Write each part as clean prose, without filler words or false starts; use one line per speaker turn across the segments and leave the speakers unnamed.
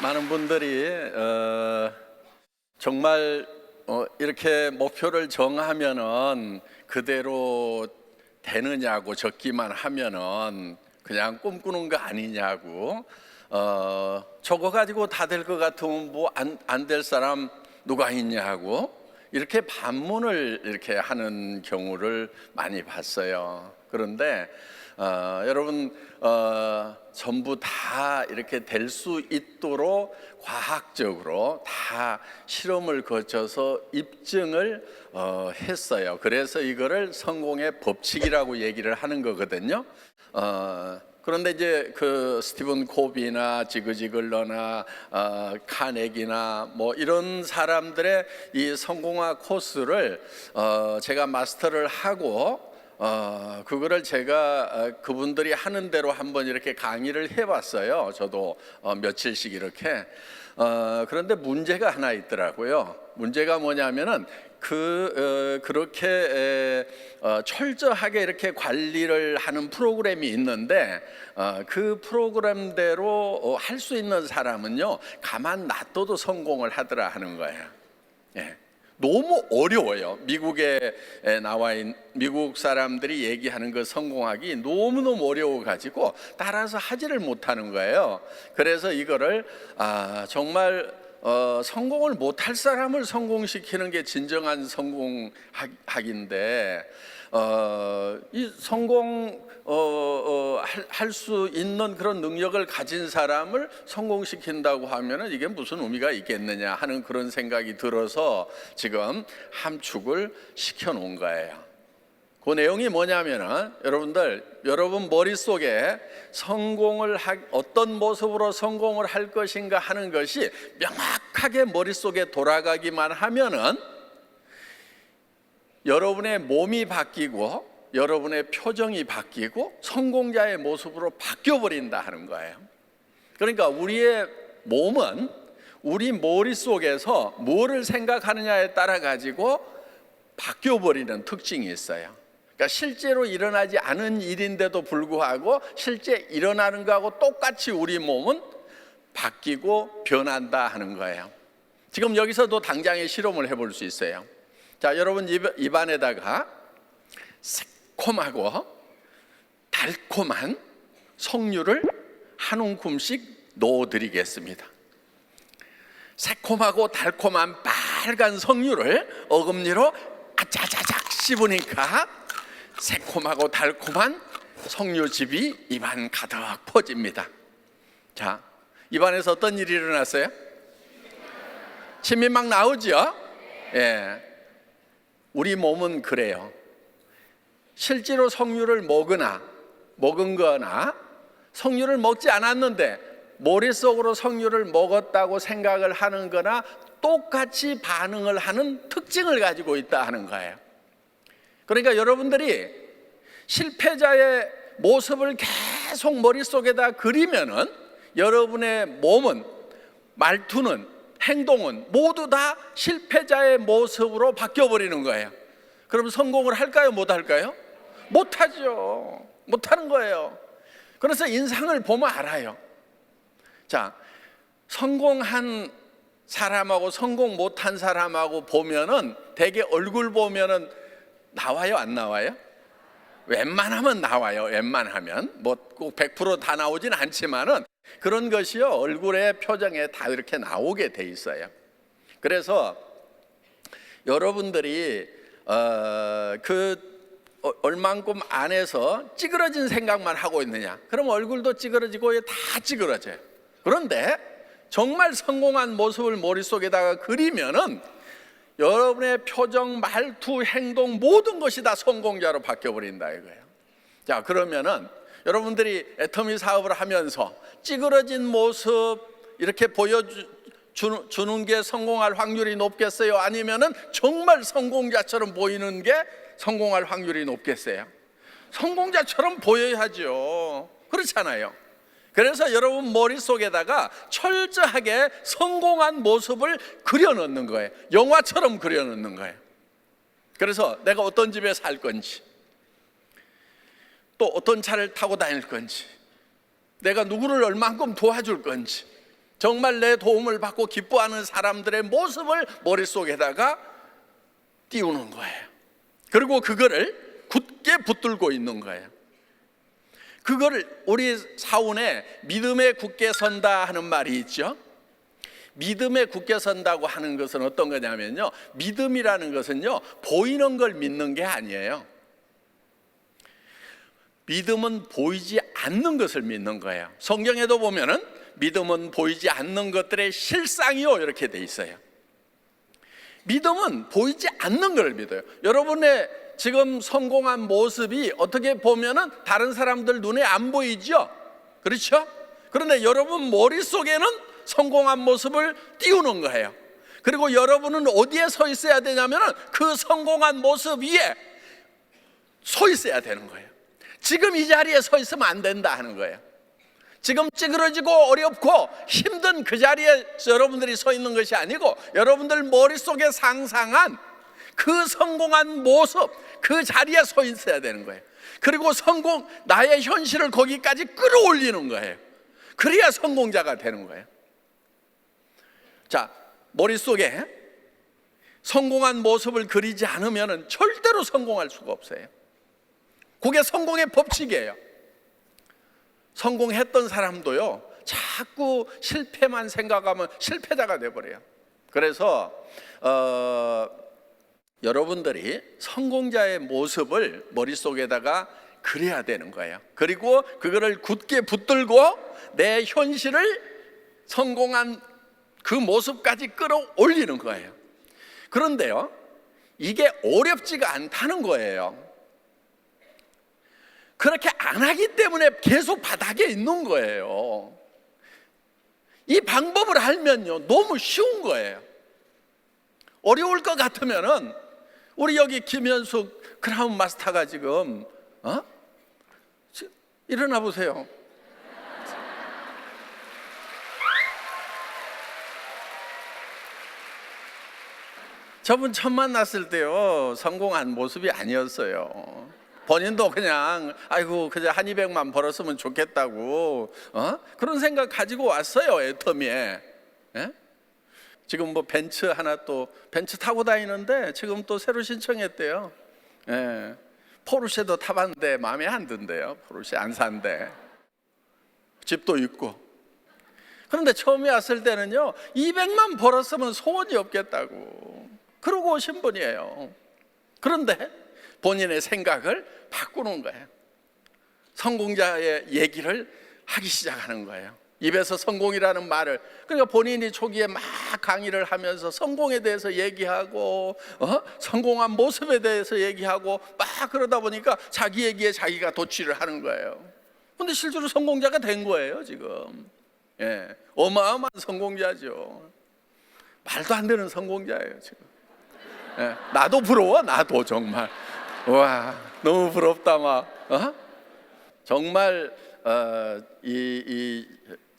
많은 분들이 정말 이렇게 목표를 정하면은 그대로 되느냐고, 적기만 하면은 그냥 꿈꾸는 거 아니냐고, 저거 가지고 다 될 것 같으면 뭐 안 될 사람 누가 있냐고 이렇게 반문을 이렇게 하는 경우를 많이 봤어요. 그런데 여러분, 전부 다 이렇게 될 수 있도록 과학적으로 다 실험을 거쳐서 입증을 했어요. 그래서 이거를 성공의 법칙이라고 얘기를 하는 거거든요. 그런데 이제 그 스티븐 코비나 지그지글러나 카네기나 뭐 이런 사람들의 이 성공화 코스를 제가 마스터를 하고 그거를 제가 그분들이 하는 대로 한번 이렇게 강의를 해봤어요. 저도 며칠씩 이렇게. 그런데 문제가 하나 있더라고요. 문제가 뭐냐면은 그렇게 철저하게 이렇게 관리를 하는 프로그램이 있는데 그 프로그램대로 할 수 있는 사람은요, 가만 놔둬도 성공을 하더라 하는 거예요. 예. 너무 어려워요. 미국에 나와 있는 미국 사람들이 얘기하는 그 성공하기 너무너무 어려워 가지고 따라서 하지를 못하는 거예요. 그래서 이거를 정말 성공을 못할 사람을 성공시키는 게 진정한 성공학인데, 이 성공 할 수 있는 그런 능력을 가진 사람을 성공시킨다고 하면은 이게 무슨 의미가 있겠느냐 하는 그런 생각이 들어서 지금 함축을 시켜 놓은 거예요. 그 내용이 뭐냐면은 여러분 머릿속에 어떤 모습으로 성공을 할 것인가 하는 것이 명확하게 머릿속에 돌아가기만 하면은 여러분의 몸이 바뀌고 여러분의 표정이 바뀌고 성공자의 모습으로 바뀌어 버린다 하는 거예요. 그러니까 우리의 몸은 우리 머릿속에서 뭐를 생각하느냐에 따라 가지고 바뀌어 버리는 특징이 있어요. 그러니까 실제로 일어나지 않은 일인데도 불구하고 실제 일어나는 거하고 똑같이 우리 몸은 바뀌고 변한다 하는 거예요. 지금 여기서도 당장의 실험을 해볼 수 있어요. 자, 여러분 입안에다가 새콤하고 달콤한 석류를 한 움큼씩 넣어드리겠습니다. 새콤하고 달콤한 빨간 석류를 어금니로 아차차차 씹으니까 새콤하고 달콤한 석류즙이 입안 가득 퍼집니다. 자, 입안에서 어떤 일이 일어났어요? 침이 막 나오죠? 예. 우리 몸은 그래요. 실제로 석류를 먹은 거나 석류를 먹지 않았는데 머릿속으로 석류를 먹었다고 생각을 하는 거나 똑같이 반응을 하는 특징을 가지고 있다 하는 거예요. 그러니까 여러분들이 실패자의 모습을 계속 머릿속에다 그리면은 여러분의 몸은, 말투는, 행동은 모두 다 실패자의 모습으로 바뀌어 버리는 거예요. 그럼 성공을 할까요? 못 할까요? 못 하죠. 못 하는 거예요. 그래서 인상을 보면 알아요. 자, 성공한 사람하고 성공 못한 사람하고 보면은 대개 얼굴 보면은 나와요, 안 나와요? 웬만하면 나와요. 웬만하면 뭐 꼭 100% 다 나오진 않지만은 그런 것이요, 얼굴의 표정에 다 이렇게 나오게 돼 있어요. 그래서 여러분들이 얼만큼 안에서 찌그러진 생각만 하고 있느냐, 그럼 얼굴도 찌그러지고 다 찌그러져요. 그런데 정말 성공한 모습을 머릿속에다가 그리면은 여러분의 표정, 말투, 행동 모든 것이 다 성공자로 바뀌어 버린다 이거예요. 자, 그러면은 여러분들이 애터미 사업을 하면서 찌그러진 모습 이렇게 보여주는 게 성공할 확률이 높겠어요? 아니면은 정말 성공자처럼 보이는 게 성공할 확률이 높겠어요? 성공자처럼 보여야죠. 그렇잖아요. 그래서 여러분 머릿속에다가 철저하게 성공한 모습을 그려넣는 거예요. 영화처럼 그려넣는 거예요. 그래서 내가 어떤 집에 살 건지, 또 어떤 차를 타고 다닐 건지, 내가 누구를 얼만큼 도와줄 건지, 정말 내 도움을 받고 기뻐하는 사람들의 모습을 머릿속에다가 띄우는 거예요. 그리고 그거를 굳게 붙들고 있는 거예요. 그거를 우리 사원에 믿음에 굳게 선다 하는 말이 있죠. 믿음에 굳게 선다고 하는 것은 어떤 거냐면요, 믿음이라는 것은요, 보이는 걸 믿는 게 아니에요. 믿음은 보이지 않는 것을 믿는 거예요. 성경에도 보면은 믿음은 보이지 않는 것들의 실상이요, 이렇게 돼 있어요. 믿음은 보이지 않는 걸 믿어요. 여러분의 지금 성공한 모습이 어떻게 보면은 다른 사람들 눈에 안 보이죠? 그렇죠? 그런데 여러분 머릿속에는 성공한 모습을 띄우는 거예요. 그리고 여러분은 어디에 서 있어야 되냐면은 그 성공한 모습 위에 서 있어야 되는 거예요. 지금 이 자리에 서 있으면 안 된다 하는 거예요. 지금 찌그러지고 어렵고 힘든 그 자리에 여러분들이 서 있는 것이 아니고 여러분들 머릿속에 상상한 그 성공한 모습, 그 자리에 서 있어야 되는 거예요. 그리고 나의 현실을 거기까지 끌어올리는 거예요. 그래야 성공자가 되는 거예요. 자, 머릿속에 성공한 모습을 그리지 않으면 절대로 성공할 수가 없어요. 그게 성공의 법칙이에요. 성공했던 사람도요, 자꾸 실패만 생각하면 실패자가 돼버려요. 그래서 여러분들이 성공자의 모습을 머릿속에다가 그려야 되는 거예요. 그리고 그거를 굳게 붙들고 내 현실을 성공한 그 모습까지 끌어올리는 거예요. 그런데요, 이게 어렵지가 않다는 거예요. 그렇게 안 하기 때문에 계속 바닥에 있는 거예요. 이 방법을 알면요, 너무 쉬운 거예요. 어려울 것 같으면은 우리 여기 김현숙 크라운 마스터가 지금 일어나 보세요. 저분 처음 만났을 때요, 성공한 모습이 아니었어요. 본인도 그냥 아이고 그저 한 200만 벌었으면 좋겠다고 그런 생각 가지고 왔어요, 애터미에. 예? 지금 뭐 벤츠 하나 또 벤츠 타고 다니는데 지금 또 새로 신청했대요. 예. 포르쉐도 타봤는데 마음에 안 든대요. 포르쉐 안 산대. 집도 있고. 그런데 처음에 왔을 때는요, 200만 벌었으면 소원이 없겠다고 그러고 오신 분이에요. 그런데 본인의 생각을 바꾸는 거예요. 성공자의 얘기를 하기 시작하는 거예요. 입에서 성공이라는 말을, 그러니까 본인이 초기에 막 강의를 하면서 성공에 대해서 얘기하고 성공한 모습에 대해서 얘기하고 막 그러다 보니까 자기 얘기에 자기가 도취를 하는 거예요. 근데 실제로 성공자가 된 거예요 지금. 예, 어마어마한 성공자죠. 말도 안 되는 성공자예요 지금. 예, 나도 부러워. 나도 정말 와, 너무 부럽다 막. 정말 이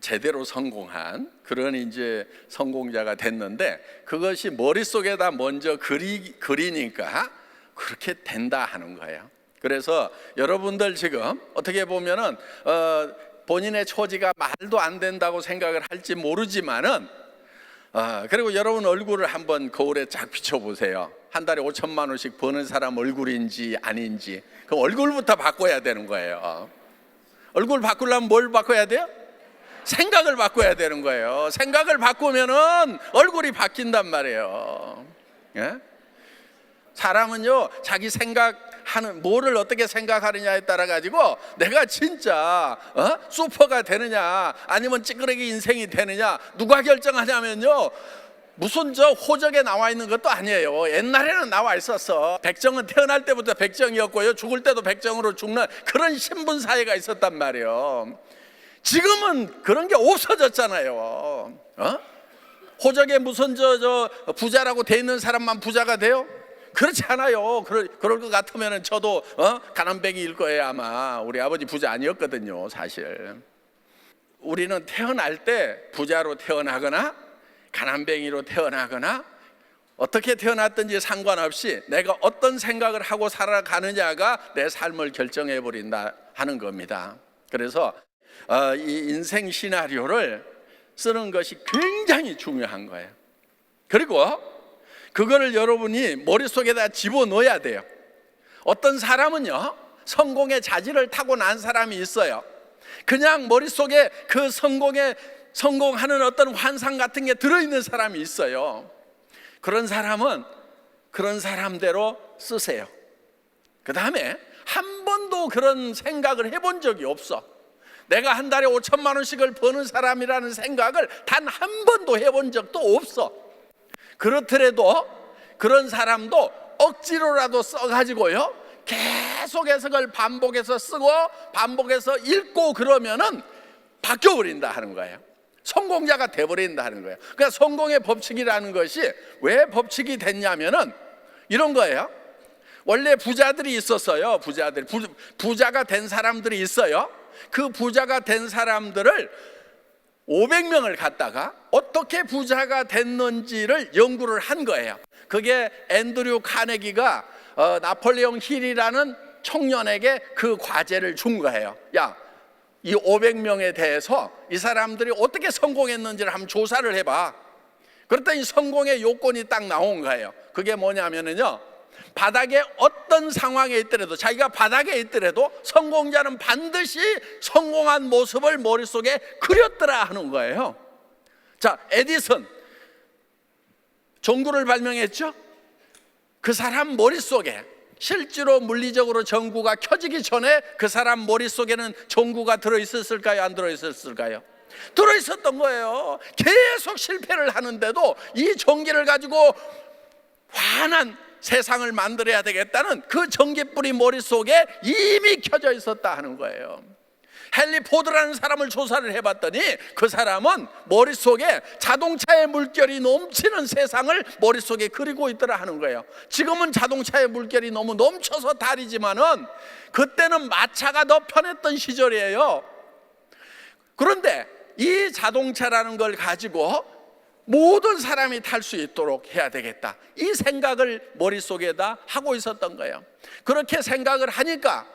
제대로 성공한 그런 이제 성공자가 됐는데, 그것이 머릿속에다 먼저 그리니까 그렇게 된다 하는 거예요. 그래서 여러분들 지금 어떻게 보면은 본인의 처지가 말도 안 된다고 생각을 할지 모르지만은 그리고 여러분 얼굴을 한번 거울에 쫙 비춰보세요. 한 달에 5천만 원씩 버는 사람 얼굴인지 아닌지. 그럼 얼굴부터 바꿔야 되는 거예요. 얼굴 바꾸려면 뭘 바꿔야 돼요? 생각을 바꿔야 되는 거예요. 생각을 바꾸면은 얼굴이 바뀐단 말이에요. 예? 사람은요, 자기 생각하는 뭐를 어떻게 생각하느냐에 따라 가지고 내가 진짜 슈퍼가 되느냐 아니면 찌끄레기 인생이 되느냐 누가 결정하냐면요, 무슨 저 호적에 나와 있는 것도 아니에요. 옛날에는 나와 있었어. 백정은 태어날 때부터 백정이었고요, 죽을 때도 백정으로 죽는 그런 신분 사회가 있었단 말이에요. 지금은 그런 게 없어졌잖아요. 호적에 무슨 저 부자라고 돼 있는 사람만 부자가 돼요? 그렇지 않아요. 그럴 것 같으면 저도 가난뱅이일 거예요. 아마 우리 아버지 부자 아니었거든요, 사실. 우리는 태어날 때 부자로 태어나거나 가난뱅이로 태어나거나 어떻게 태어났든지 상관없이 내가 어떤 생각을 하고 살아가느냐가 내 삶을 결정해 버린다 하는 겁니다. 그래서 이 인생 시나리오를 쓰는 것이 굉장히 중요한 거예요. 그리고 그거를 여러분이 머릿속에다 집어넣어야 돼요. 어떤 사람은요, 성공의 자질을 타고난 사람이 있어요. 그냥 머릿속에 그 성공하는 어떤 환상 같은 게 들어있는 사람이 있어요. 그런 사람은 그런 사람대로 쓰세요. 그 다음에 한 번도 그런 생각을 해본 적이 없어. 내가 한 달에 5천만 원씩을 버는 사람이라는 생각을 단 한 번도 해본 적도 없어. 그렇더라도 그런 사람도 억지로라도 써가지고요, 계속해서 그걸 반복해서 쓰고 반복해서 읽고 그러면은 바뀌어버린다 하는 거예요. 성공자가 돼버린다 하는 거예요. 그러니까 성공의 법칙이라는 것이 왜 법칙이 됐냐면은 이런 거예요. 원래 부자들이 있었어요. 부자가 된 사람들이 있어요. 그 부자가 된 사람들을 500명을 갖다가 어떻게 부자가 됐는지를 연구를 한 거예요. 그게 앤드류 카네기가 나폴레옹 힐이라는 청년에게 그 과제를 준 거예요. 야, 이 500명에 대해서 이 사람들이 어떻게 성공했는지를 한번 조사를 해봐. 그랬더니 성공의 요건이 딱 나온 거예요. 그게 뭐냐면요, 바닥에 어떤 상황에 있더라도, 자기가 바닥에 있더라도 성공자는 반드시 성공한 모습을 머릿속에 그렸더라 하는 거예요. 자, 에디슨 전구를 발명했죠. 그 사람 머릿속에 실제로 물리적으로 전구가 켜지기 전에 그 사람 머릿속에는 전구가 들어있었을까요? 안 들어있었을까요? 들어있었던 거예요. 계속 실패를 하는데도 이 전기를 가지고 환한 세상을 만들어야 되겠다는 그 전기불이 머릿속에 이미 켜져 있었다 하는 거예요. 헨리 포드라는 사람을 조사를 해봤더니 그 사람은 머릿속에 자동차의 물결이 넘치는 세상을 머릿속에 그리고 있더라 하는 거예요. 지금은 자동차의 물결이 너무 넘쳐서 다르지만은 그때는 마차가 더 편했던 시절이에요. 그런데 이 자동차라는 걸 가지고 모든 사람이 탈 수 있도록 해야 되겠다, 이 생각을 머릿속에다 하고 있었던 거예요. 그렇게 생각을 하니까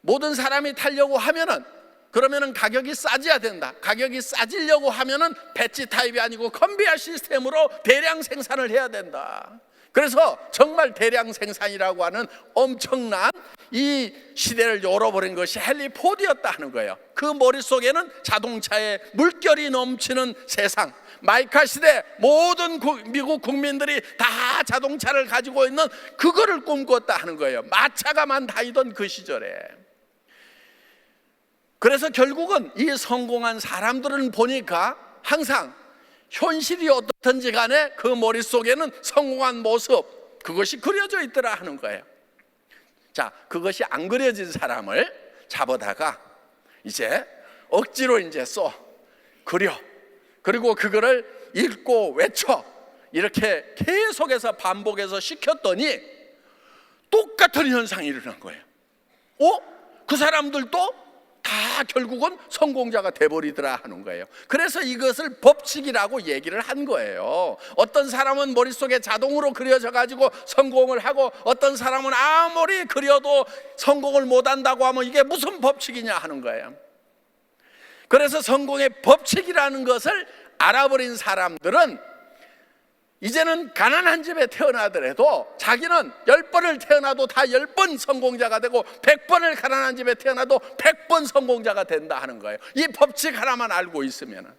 모든 사람이 타려고 하면은, 그러면은 가격이 싸져야 된다. 가격이 싸지려고 하면은 배지 타입이 아니고 컨베이어 시스템으로 대량 생산을 해야 된다. 그래서 정말 대량 생산이라고 하는 엄청난 이 시대를 열어버린 것이 헨리 포드였다 하는 거예요. 그 머릿속에는 자동차의 물결이 넘치는 세상, 마이카 시대 모든 미국 국민들이 다 자동차를 가지고 있는 그거를 꿈꿨다 하는 거예요. 마차가만 다니던 그 시절에. 그래서 결국은 이 성공한 사람들은 보니까 항상 현실이 어떻든지 간에 그 머릿속에는 성공한 모습, 그것이 그려져 있더라 하는 거예요. 자, 그것이 안 그려진 사람을 잡아다가 이제 억지로 이제 써, 그려, 그리고 그거를 읽고 외쳐, 이렇게 계속해서 반복해서 시켰더니 똑같은 현상이 일어난 거예요. 그 사람들도 다 결국은 성공자가 돼버리더라 하는 거예요. 그래서 이것을 법칙이라고 얘기를 한 거예요. 어떤 사람은 머릿속에 자동으로 그려져 가지고 성공을 하고, 어떤 사람은 아무리 그려도 성공을 못한다고 하면 이게 무슨 법칙이냐 하는 거예요. 그래서 성공의 법칙이라는 것을 알아버린 사람들은 이제는 가난한 집에 태어나더라도 자기는 10번을 태어나도 다 10번 성공자가 되고 100번을 가난한 집에 태어나도 100번 성공자가 된다 하는 거예요. 이 법칙 하나만 알고 있으면.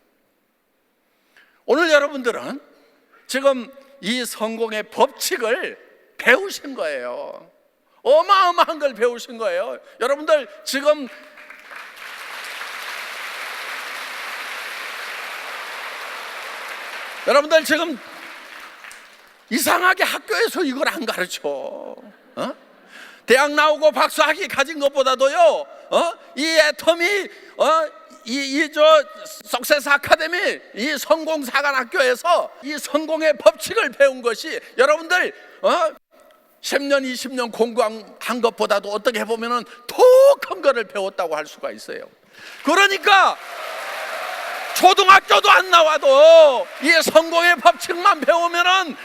오늘 여러분들은 지금 이 성공의 법칙을 배우신 거예요. 어마어마한 걸 배우신 거예요. 여러분들 지금 이상하게 학교에서 이걸 안 가르쳐. 대학 나오고 박사학위 가진 것보다도요, 이 애터미, 석세스 아카데미, 이 성공사관학교에서 이 성공의 법칙을 배운 것이 여러분들 10년, 20년 공부한 것보다도 어떻게 보면은 더 큰 거를 배웠다고 할 수가 있어요. 그러니까 초등학교도 안 나와도 이 성공의 법칙만 배우면은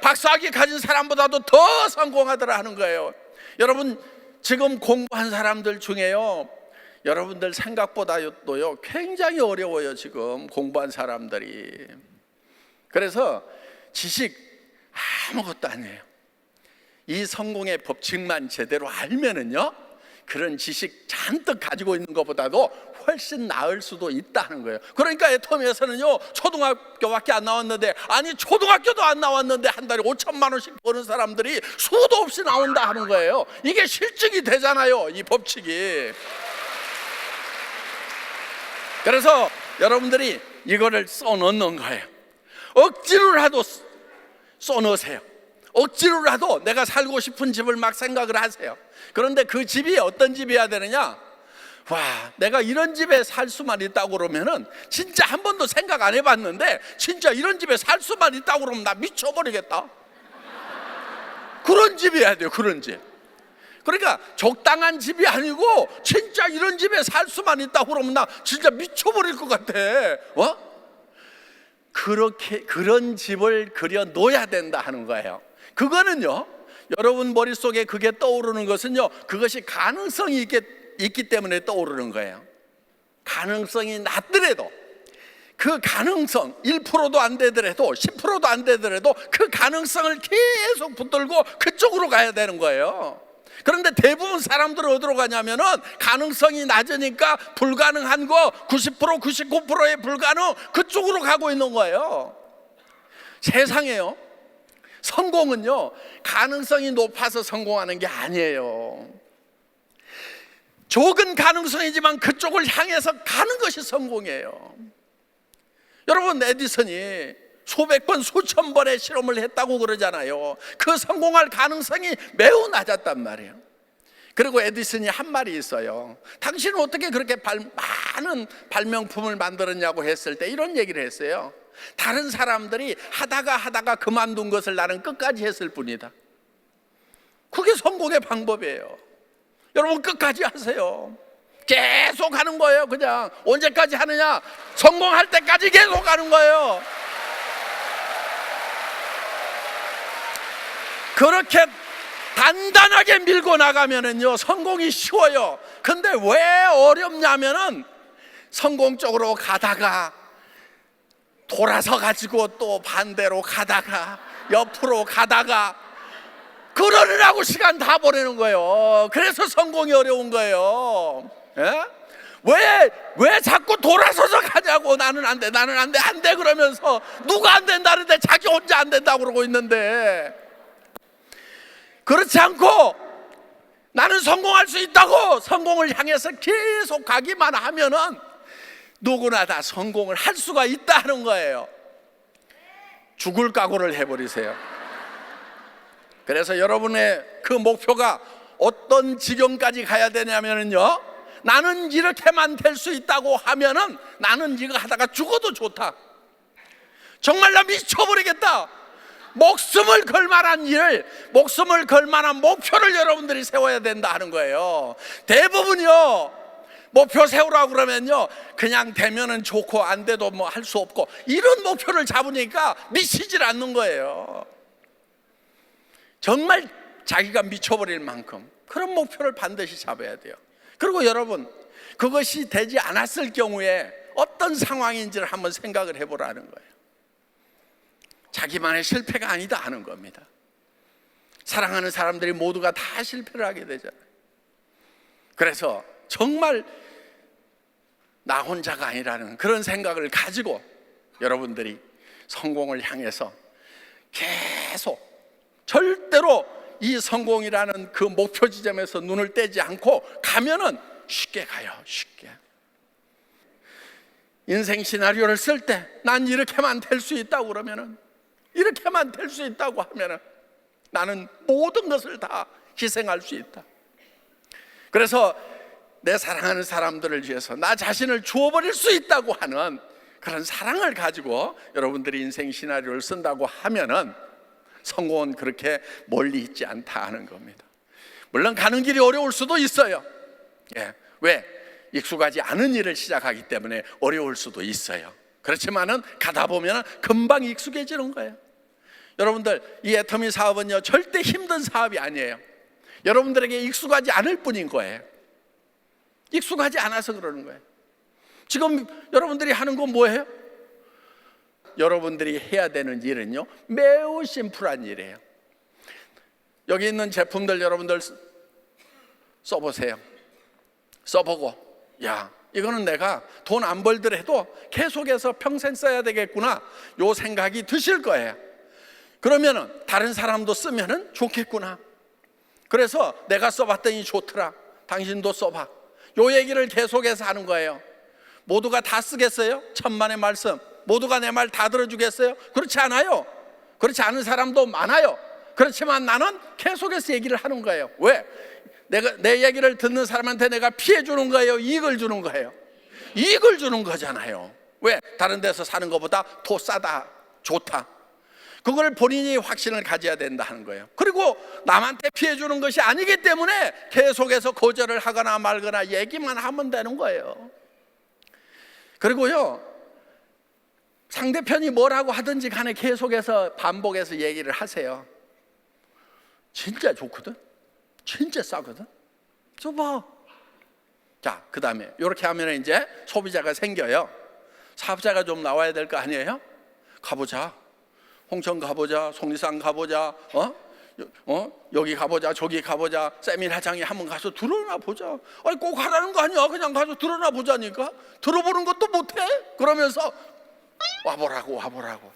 박사학위 가진 사람보다도 더 성공하더라 하는 거예요. 여러분, 지금 공부한 사람들 중에요, 여러분들 생각보다도요 굉장히 어려워요. 지금 공부한 사람들이. 그래서 지식 아무것도 아니에요. 이 성공의 법칙만 제대로 알면은요, 그런 지식 잔뜩 가지고 있는 것보다도 훨씬 나을 수도 있다는 거예요. 그러니까 애터미에서는요, 초등학교밖에 안 나왔는데, 아니 초등학교도 안 나왔는데 한 달에 5천만 원씩 버는 사람들이 수도 없이 나온다 하는 거예요. 이게 실증이 되잖아요, 이 법칙이. 그래서 여러분들이 이거를 써넣는 거예요. 억지로라도 써넣으세요. 억지로라도 내가 살고 싶은 집을 막 생각을 하세요. 그런데 그 집이 어떤 집이어야 되느냐? 와, 내가 이런 집에 살 수만 있다고 그러면은, 진짜 한 번도 생각 안 해봤는데 진짜 이런 집에 살 수만 있다고 그러면 나 미쳐버리겠다. 그런 집이어야 돼요. 그런 집. 그러니까 적당한 집이 아니고 진짜 이런 집에 살 수만 있다고 그러면 나 진짜 미쳐버릴 것 같아. 그렇게 그런 집을 그려 놓아야 된다 하는 거예요. 그거는요, 여러분 머릿속에 그게 떠오르는 것은요, 그것이 가능성이 있기 때문에 떠오르는 거예요. 가능성이 낮더라도, 그 가능성 1%도 안 되더라도 10%도 안 되더라도 그 가능성을 계속 붙들고 그쪽으로 가야 되는 거예요. 그런데 대부분 사람들은 어디로 가냐면은, 가능성이 낮으니까 불가능한 거 90%, 99%의 불가능, 그쪽으로 가고 있는 거예요. 세상에요, 성공은요 가능성이 높아서 성공하는 게 아니에요. 적은 가능성이지만 그쪽을 향해서 가는 것이 성공이에요. 여러분, 에디슨이 수백 번, 수천 번의 실험을 했다고 그러잖아요. 그 성공할 가능성이 매우 낮았단 말이에요. 그리고 에디슨이 한 말이 있어요. 당신은 어떻게 그렇게 많은 발명품을 만들었냐고 했을 때 이런 얘기를 했어요. 다른 사람들이 하다가 그만둔 것을 나는 끝까지 했을 뿐이다. 그게 성공의 방법이에요. 여러분, 끝까지 하세요. 계속 하는 거예요. 그냥 언제까지 하느냐? 성공할 때까지 계속 하는 거예요. 그렇게 단단하게 밀고 나가면은요, 성공이 쉬워요. 근데 왜 어렵냐면은, 성공 쪽으로 가다가 돌아서 가지고 또 반대로 가다가 옆으로 가다가 그러느라고 시간 다 보내는 거예요. 그래서 성공이 어려운 거예요. 예? 왜 자꾸 돌아서서 가냐고. 나는 안 돼, 나는 안 돼, 안 돼 그러면서, 누가 안 된다는데 자기 혼자 안 된다고 그러고 있는데, 그렇지 않고 나는 성공할 수 있다고 성공을 향해서 계속 가기만 하면은 누구나 다 성공을 할 수가 있다는 거예요. 죽을 각오를 해버리세요. 그래서 여러분의 그 목표가 어떤 지경까지 가야 되냐면요, 나는 이렇게만 될 수 있다고 하면은 나는 이거 하다가 죽어도 좋다. 정말 나 미쳐버리겠다. 목숨을 걸 만한 일을, 목숨을 걸 만한 목표를 여러분들이 세워야 된다 하는 거예요. 대부분이요, 목표 세우라고 그러면요, 그냥 되면은 좋고 안 돼도 뭐 할 수 없고, 이런 목표를 잡으니까 미치질 않는 거예요. 정말 자기가 미쳐버릴 만큼 그런 목표를 반드시 잡아야 돼요. 그리고 여러분, 그것이 되지 않았을 경우에 어떤 상황인지를 한번 생각을 해보라는 거예요. 자기만의 실패가 아니다 하는 겁니다. 사랑하는 사람들이 모두가 다 실패를 하게 되잖아요. 그래서 정말 나 혼자가 아니라는 그런 생각을 가지고 여러분들이 성공을 향해서 계속, 절대로 이 성공이라는 그 목표 지점에서 눈을 떼지 않고 가면은 쉽게 가요. 쉽게. 인생 시나리오를 쓸 때 난 이렇게만 될 수 있다고 그러면은, 이렇게만 될 수 있다고 하면은 나는 모든 것을 다 희생할 수 있다. 그래서 내 사랑하는 사람들을 위해서 나 자신을 주어버릴 수 있다고 하는 그런 사랑을 가지고 여러분들이 인생 시나리오를 쓴다고 하면은 성공은 그렇게 멀리 있지 않다 하는 겁니다. 물론 가는 길이 어려울 수도 있어요. 왜? 익숙하지 않은 일을 시작하기 때문에 어려울 수도 있어요. 그렇지만은 가다 보면 금방 익숙해지는 거예요. 여러분들, 이 애터미 사업은요 절대 힘든 사업이 아니에요. 여러분들에게 익숙하지 않을 뿐인 거예요. 익숙하지 않아서 그러는 거예요. 지금 여러분들이 하는 건 뭐예요? 여러분들이 해야 되는 일은요, 매우 심플한 일이에요. 여기 있는 제품들 여러분들 써보세요. 써보고, 야, 이거는 내가 돈 안 벌더라도 계속해서 평생 써야 되겠구나, 요 생각이 드실 거예요. 그러면은 다른 사람도 쓰면은 좋겠구나. 그래서 내가 써봤더니 좋더라, 당신도 써봐. 요 얘기를 계속해서 하는 거예요. 모두가 다 쓰겠어요? 천만의 말씀 모두가 내 말 다 들어주겠어요? 그렇지 않아요. 그렇지 않은 사람도 많아요. 그렇지만 나는 계속해서 얘기를 하는 거예요. 왜? 내 얘기를 듣는 사람한테 내가 피해 주는 거예요? 이익을 주는 거예요? 이익을 주는 거잖아요. 왜? 다른 데서 사는 것보다 더 싸다, 좋다. 그걸 본인이 확신을 가져야 된다 하는 거예요. 그리고 남한테 피해 주는 것이 아니기 때문에 계속해서 거절을 하거나 말거나 얘기만 하면 되는 거예요. 그리고요, 상대편이 뭐라고 하든지 간에 계속해서 반복해서 얘기를 하세요. 진짜 좋거든, 진짜 싸거든, 써봐. 자, 그 다음에 이렇게 하면 이제 소비자가 생겨요. 사업자가 좀 나와야 될 거 아니에요? 가보자, 홍천 가보자, 속리산 가보자, 여기 가보자, 저기 가보자, 세미나장에 한번 가서 들어나 보자. 아니 꼭 하라는 거 아니야. 그냥 가서 들어나 보자니까. 들어보는 것도 못해? 그러면서 와보라고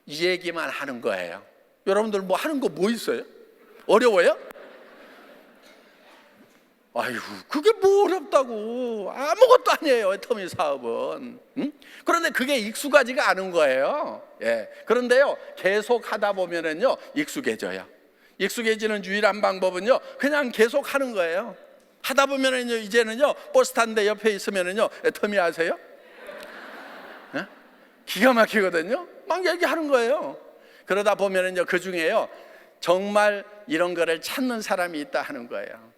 이 얘기만 하는 거예요. 여러분들 뭐 하는 거 뭐 있어요? 어려워요? 아이고, 그게 뭐 어렵다고. 아무것도 아니에요, 애터미 사업은. 응? 그런데 그게 익숙하지가 않은 거예요. 예. 그런데요, 계속 하다 보면은요, 익숙해져요. 익숙해지는 유일한 방법은요, 그냥 계속 하는 거예요. 하다 보면은요, 이제는요, 버스 탄데 옆에 있으면은요, 애터미 아세요? 예? 기가 막히거든요. 막 얘기하는 거예요. 그러다 보면은요, 그 중에요, 정말 이런 거를 찾는 사람이 있다 하는 거예요.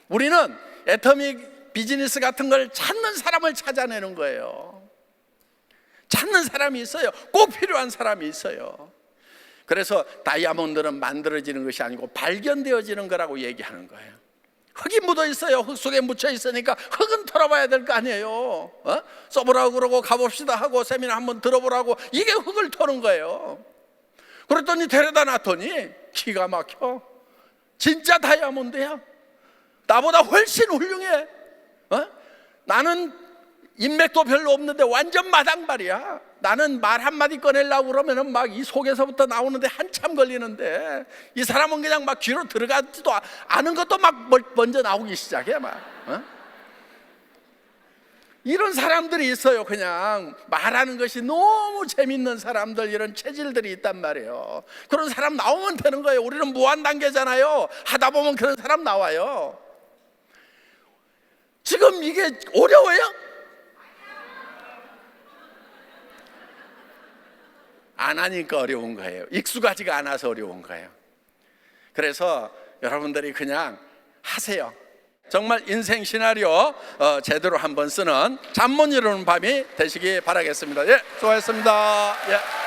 우리는 애터미 비즈니스 같은 걸 찾는 사람을 찾아내는 거예요. 찾는 사람이 있어요. 꼭 필요한 사람이 있어요. 그래서 다이아몬드는 만들어지는 것이 아니고 발견되어지는 거라고 얘기하는 거예요. 흙이 묻어 있어요. 흙 속에 묻혀 있으니까 흙은 털어봐야 될 거 아니에요. 써보라고 그러고 가봅시다 하고 세미나 한번 들어보라고, 이게 흙을 터는 거예요. 그랬더니 데려다 놨더니 기가 막혀. 진짜 다이아몬드야. 나보다 훨씬 훌륭해. 나는 인맥도 별로 없는데 완전 마당발이야. 나는 말 한마디 꺼내려고 그러면은 막 이 속에서부터 나오는데 한참 걸리는데, 이 사람은 그냥 막 귀로 들어가지도 않은 것도 막 먼저 나오기 시작해. 이런 사람들이 있어요. 그냥 말하는 것이 너무 재밌는 사람들, 이런 체질들이 있단 말이에요. 그런 사람 나오면 되는 거예요. 우리는 무한 단계잖아요. 하다 보면 그런 사람 나와요. 지금 이게 어려워요? 안 하니까 어려운 거예요. 익숙하지가 않아서 어려운 거예요. 그래서 여러분들이 그냥 하세요. 정말 인생 시나리오 제대로 한번 쓰는 잠 못 이루는 밤이 되시기 바라겠습니다. 예, 수고하셨습니다. 예.